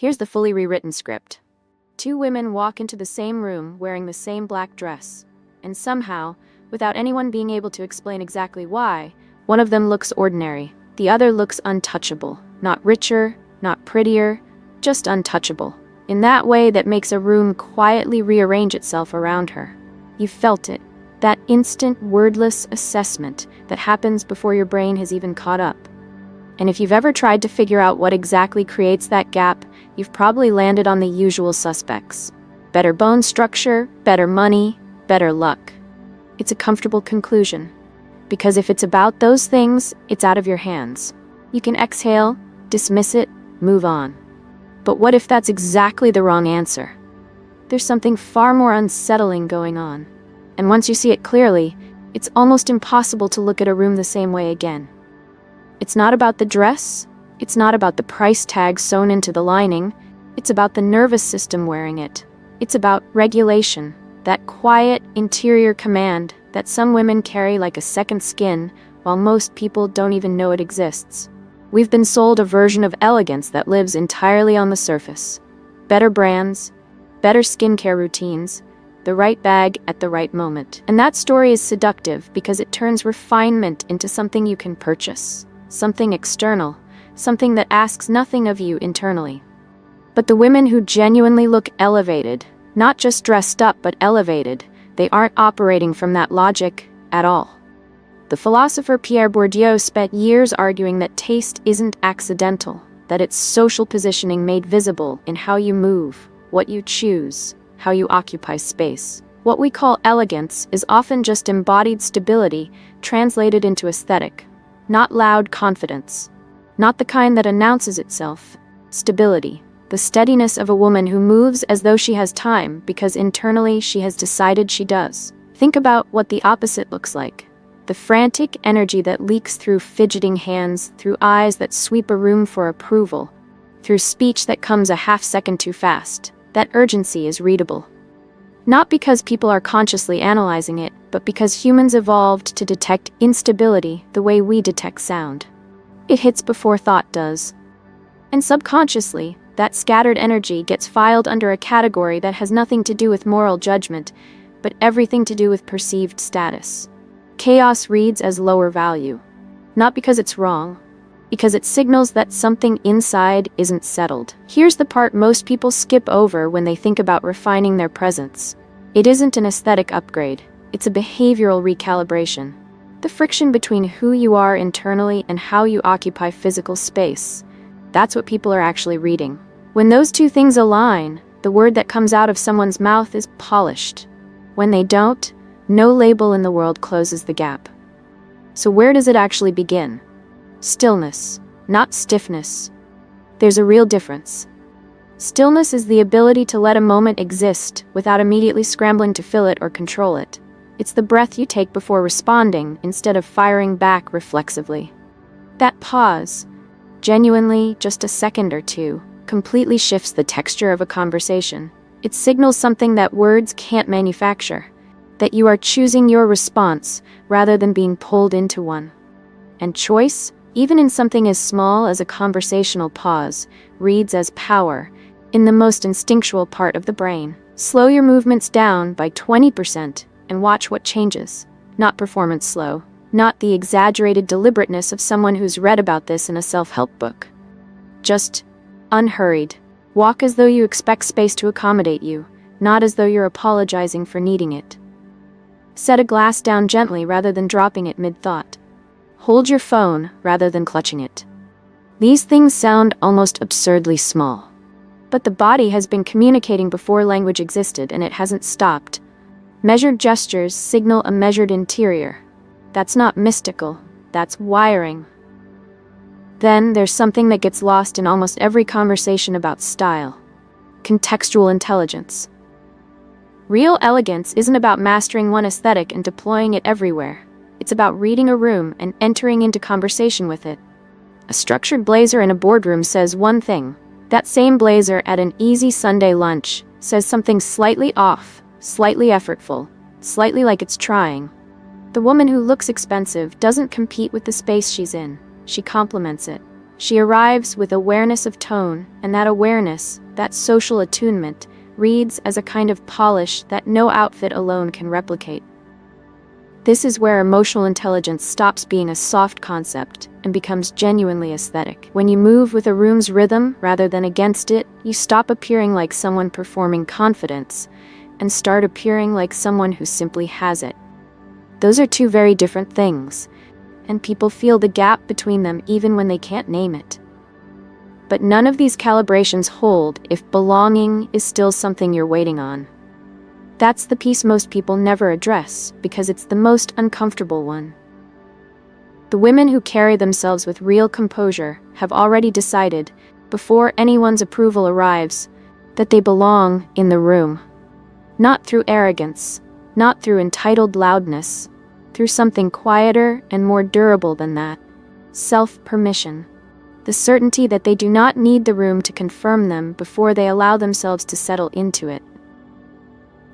Here's the fully rewritten script. Two women walk into the same room wearing the same black dress. And somehow, without anyone being able to explain exactly why, one of them looks ordinary. The other looks untouchable. Not richer, not prettier, just untouchable. In that way that makes a room quietly rearrange itself around her. You felt it. That instant, wordless assessment that happens before your brain has even caught up. And if you've ever tried to figure out what exactly creates that gap, you've probably landed on the usual suspects. Better bone structure, better money, better luck. It's a comfortable conclusion. Because if it's about those things, it's out of your hands. You can exhale, dismiss it, move on. But what if that's exactly the wrong answer? There's something far more unsettling going on. And once you see it clearly, it's almost impossible to look at a room the same way again. It's not about the dress, it's not about the price tag sewn into the lining, it's about the nervous system wearing it. It's about regulation, that quiet, interior command that some women carry like a second skin, while most people don't even know it exists. We've been sold a version of elegance that lives entirely on the surface. Better brands, better skincare routines, the right bag at the right moment. And that story is seductive because it turns refinement into something you can purchase, something external, something that asks nothing of you internally. But the women who genuinely look elevated, not just dressed up but elevated, they aren't operating from that logic at all. The philosopher Pierre Bourdieu spent years arguing that taste isn't accidental, that it's social positioning made visible in how you move, what you choose, how you occupy space. What we call elegance is often just embodied stability translated into aesthetic, not loud confidence, not the kind that announces itself. Stability, the steadiness of a woman who moves as though she has time because internally she has decided she does. Think about what the opposite looks like. The frantic energy that leaks through fidgeting hands, through eyes that sweep a room for approval, through speech that comes a half second too fast. That urgency is readable. Not because people are consciously analyzing it, but because humans evolved to detect instability the way we detect sound. It hits before thought does. And subconsciously, that scattered energy gets filed under a category that has nothing to do with moral judgment, but everything to do with perceived status. Chaos reads as lower value. Not because it's wrong, because it signals that something inside isn't settled. Here's the part most people skip over when they think about refining their presence. It isn't an aesthetic upgrade, it's a behavioral recalibration. The friction between who you are internally and how you occupy physical space. That's what people are actually reading. When those two things align, the word that comes out of someone's mouth is polished. When they don't, no label in the world closes the gap. So where does it actually begin? Stillness, not stiffness. There's a real difference. Stillness is the ability to let a moment exist without immediately scrambling to fill it or control it. It's the breath you take before responding instead of firing back reflexively. That pause, genuinely just a second or two, completely shifts the texture of a conversation. It signals something that words can't manufacture, that you are choosing your response rather than being pulled into one. And choice, even in something as small as a conversational pause, reads as power in the most instinctual part of the brain. Slow your movements down by 20% and watch what changes. Not performance slow, not the exaggerated deliberateness of someone who's read about this in a self-help book. Just unhurried. Walk as though you expect space to accommodate you, not as though you're apologizing for needing it. Set a glass down gently rather than dropping it mid-thought. Hold your phone rather than clutching it. These things sound almost absurdly small. But the body has been communicating before language existed and it hasn't stopped. Measured gestures signal a measured interior. That's not mystical, that's wiring. Then there's something that gets lost in almost every conversation about style. Contextual intelligence. Real elegance isn't about mastering one aesthetic and deploying it everywhere. It's about reading a room and entering into conversation with it. A structured blazer in a boardroom says one thing. That same blazer at an easy Sunday lunch says something slightly off, slightly effortful, slightly like it's trying. The woman who looks expensive doesn't compete with the space she's in. She complements it. She arrives with awareness of tone, and that awareness, that social attunement, reads as a kind of polish that no outfit alone can replicate. This is where emotional intelligence stops being a soft concept and becomes genuinely aesthetic. When you move with a room's rhythm rather than against it, you stop appearing like someone performing confidence and start appearing like someone who simply has it. Those are two very different things, and people feel the gap between them even when they can't name it. But none of these calibrations hold if belonging is still something you're waiting on. That's the piece most people never address because it's the most uncomfortable one. The women who carry themselves with real composure have already decided, before anyone's approval arrives, that they belong in the room. Not through arrogance, not through entitled loudness, through something quieter and more durable than that. Self-permission. The certainty that they do not need the room to confirm them before they allow themselves to settle into it.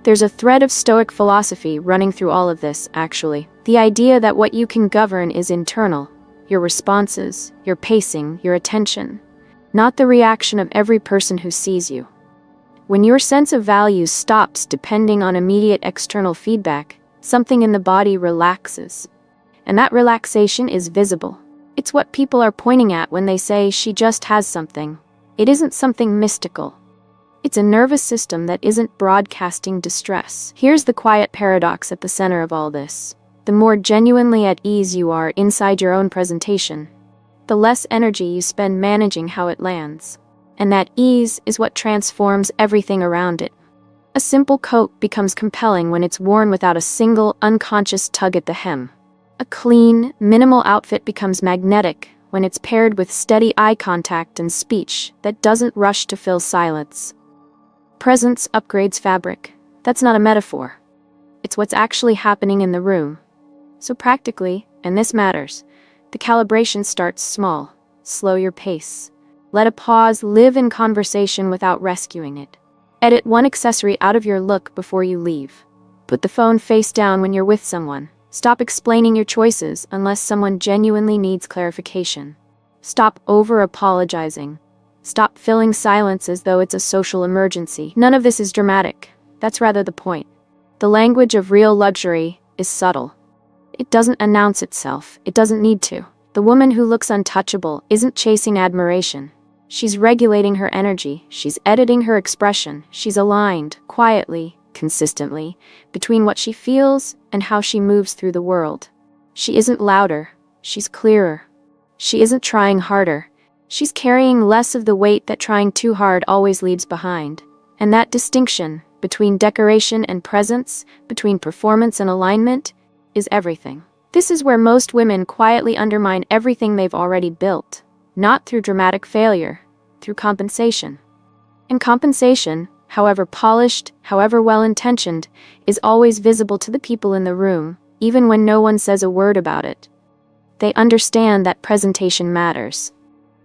There's a thread of Stoic philosophy running through all of this, actually. The idea that what you can govern is internal, your responses, your pacing, your attention, not the reaction of every person who sees you. When your sense of value stops depending on immediate external feedback, something in the body relaxes. And that relaxation is visible. It's what people are pointing at when they say she just has something. It isn't something mystical. It's a nervous system that isn't broadcasting distress. Here's the quiet paradox at the center of all this. The more genuinely at ease you are inside your own presentation, the less energy you spend managing how it lands. And that ease is what transforms everything around it. A simple coat becomes compelling when it's worn without a single unconscious tug at the hem. A clean, minimal outfit becomes magnetic when it's paired with steady eye contact and speech that doesn't rush to fill silence. Presence upgrades fabric. That's not a metaphor. It's what's actually happening in the room. So practically, and this matters, the calibration starts small. Slow your pace. Let a pause live in conversation without rescuing it. Edit one accessory out of your look before you leave. Put the phone face down when you're with someone. Stop explaining your choices unless someone genuinely needs clarification. Stop over-apologizing. Stop filling silence as though it's a social emergency. None of this is dramatic. That's rather the point. The language of real luxury is subtle. It doesn't announce itself. It doesn't need to. The woman who looks untouchable isn't chasing admiration. She's regulating her energy. She's editing her expression. She's aligned, quietly, consistently, between what she feels and how she moves through the world. She isn't louder. She's clearer. She isn't trying harder. She's carrying less of the weight that trying too hard always leaves behind. And that distinction between decoration and presence, between performance and alignment, is everything. This is where most women quietly undermine everything they've already built, not through dramatic failure, through compensation. And compensation, however polished, however well-intentioned, is always visible to the people in the room, even when no one says a word about it. They understand that presentation matters.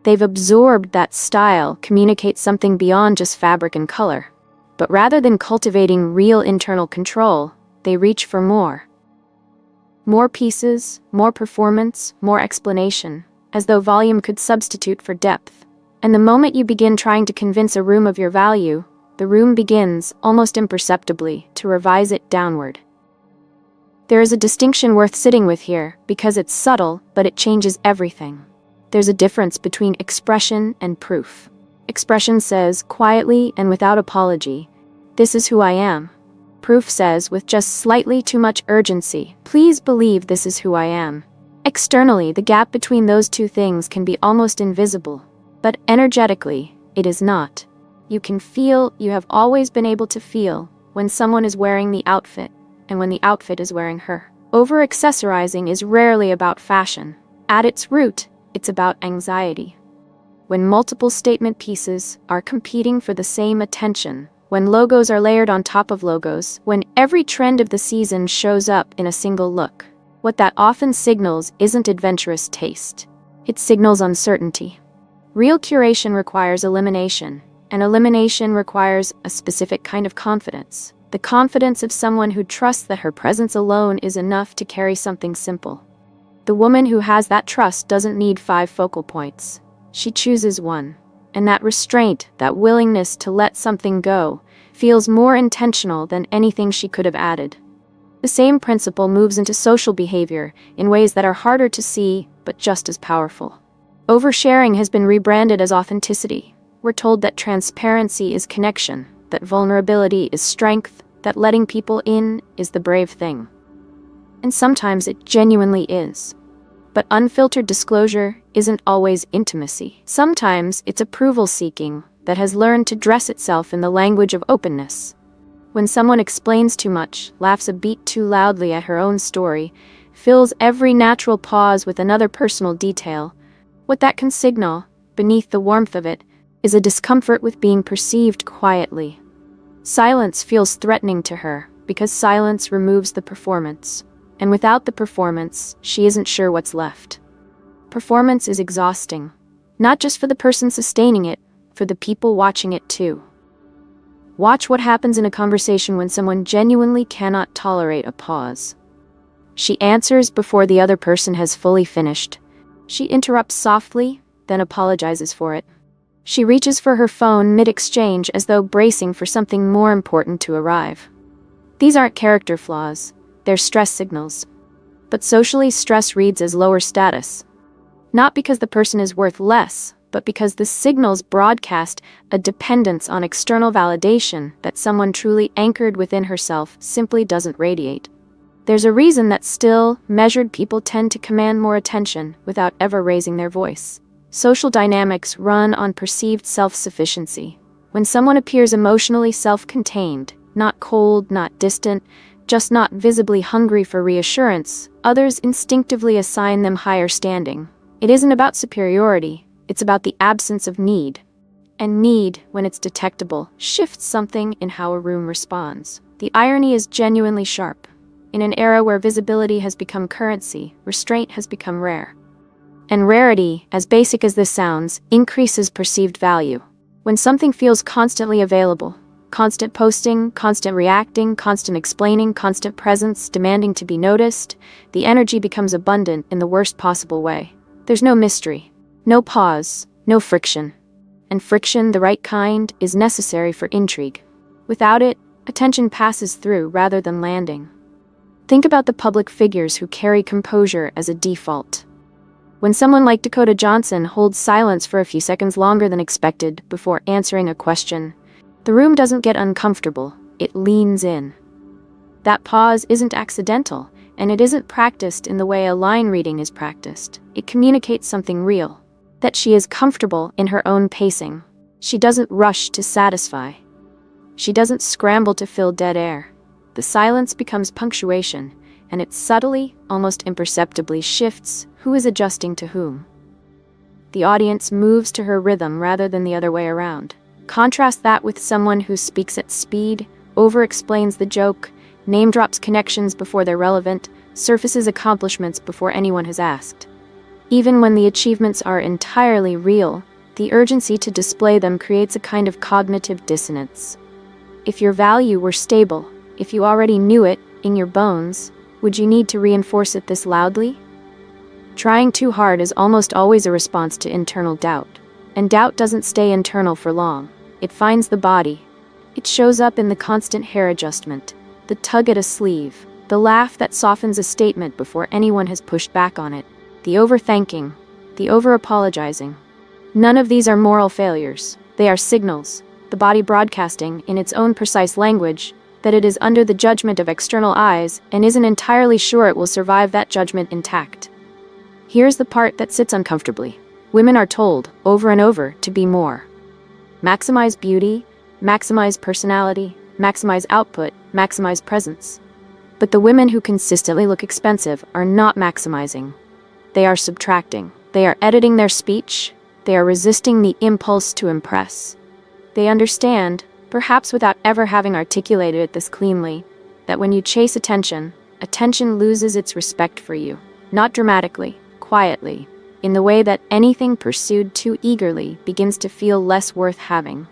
They've absorbed that style communicates something beyond just fabric and color. But rather than cultivating real internal control, they reach for more. More pieces, more performance, more explanation, as though volume could substitute for depth. And the moment you begin trying to convince a room of your value, the room begins, almost imperceptibly, to revise it downward. There is a distinction worth sitting with here, because it's subtle, but it changes everything. There's a difference between expression and proof. Expression says, quietly and without apology, "This is who I am." Proof says, with just slightly too much urgency, "Please believe this is who I am." Externally, the gap between those two things can be almost invisible. But energetically, it is not. You can feel, you have always been able to feel, when someone is wearing the outfit, and when the outfit is wearing her. Over-accessorizing is rarely about fashion. At its root, it's about anxiety. When multiple statement pieces are competing for the same attention, when logos are layered on top of logos, when every trend of the season shows up in a single look, what that often signals isn't adventurous taste. It signals uncertainty. Real curation requires elimination, and elimination requires a specific kind of confidence. The confidence of someone who trusts that her presence alone is enough to carry something simple. The woman who has that trust doesn't need 5 focal points. She chooses one. And that restraint, that willingness to let something go, feels more intentional than anything she could have added. The same principle moves into social behavior in ways that are harder to see, but just as powerful. Oversharing has been rebranded as authenticity. We're told that transparency is connection, that vulnerability is strength, that letting people in is the brave thing. And sometimes it genuinely is. But unfiltered disclosure isn't always intimacy. Sometimes it's approval-seeking that has learned to dress itself in the language of openness. When someone explains too much, laughs a beat too loudly at her own story, fills every natural pause with another personal detail, what that can signal, beneath the warmth of it, is a discomfort with being perceived quietly. Silence feels threatening to her because silence removes the performance. And without the performance, she isn't sure what's left. Performance is exhausting, not just for the person sustaining it, for the people watching it too. Watch what happens in a conversation when someone genuinely cannot tolerate a pause. She answers before the other person has fully finished. She interrupts softly, then apologizes for it. She reaches for her phone mid-exchange as though bracing for something more important to arrive. These aren't character flaws. They're stress signals. But socially, stress reads as lower status. Not because the person is worth less, but because the signals broadcast a dependence on external validation that someone truly anchored within herself simply doesn't radiate. There's a reason that still, measured people tend to command more attention without ever raising their voice. Social dynamics run on perceived self-sufficiency. When someone appears emotionally self-contained, not cold, not distant, just not visibly hungry for reassurance, others instinctively assign them higher standing. It isn't about superiority, it's about the absence of need. And need, when it's detectable, shifts something in how a room responds. The irony is genuinely sharp. In an era where visibility has become currency, restraint has become rare. And rarity, as basic as this sounds, increases perceived value. When something feels constantly available, constant posting, constant reacting, constant explaining, constant presence, demanding to be noticed, the energy becomes abundant in the worst possible way. There's no mystery, no pause, no friction. And friction, the right kind, is necessary for intrigue. Without it, attention passes through rather than landing. Think about the public figures who carry composure as a default. When someone like Dakota Johnson holds silence for a few seconds longer than expected before answering a question, the room doesn't get uncomfortable, it leans in. That pause isn't accidental, and it isn't practiced in the way a line reading is practiced. It communicates something real, that she is comfortable in her own pacing. She doesn't rush to satisfy. She doesn't scramble to fill dead air. The silence becomes punctuation, and it subtly, almost imperceptibly shifts who is adjusting to whom. The audience moves to her rhythm rather than the other way around. Contrast that with someone who speaks at speed, over-explains the joke, name-drops connections before they're relevant, surfaces accomplishments before anyone has asked. Even when the achievements are entirely real, the urgency to display them creates a kind of cognitive dissonance. If your value were stable, if you already knew it in your bones, would you need to reinforce it this loudly? Trying too hard is almost always a response to internal doubt. And doubt doesn't stay internal for long. It finds the body. It shows up in the constant hair adjustment, the tug at a sleeve, the laugh that softens a statement before anyone has pushed back on it, the overthanking, the over-apologizing. None of these are moral failures. They are signals, the body broadcasting, in its own precise language, that it is under the judgment of external eyes and isn't entirely sure it will survive that judgment intact. Here's the part that sits uncomfortably. Women are told, over and over, to be more. Maximize beauty, maximize personality, maximize output, maximize presence. But the women who consistently look expensive are not maximizing. They are subtracting. They are editing their speech. They are resisting the impulse to impress. They understand, perhaps without ever having articulated it this cleanly, that when you chase attention, attention loses its respect for you. Not dramatically, quietly, in the way that anything pursued too eagerly begins to feel less worth having.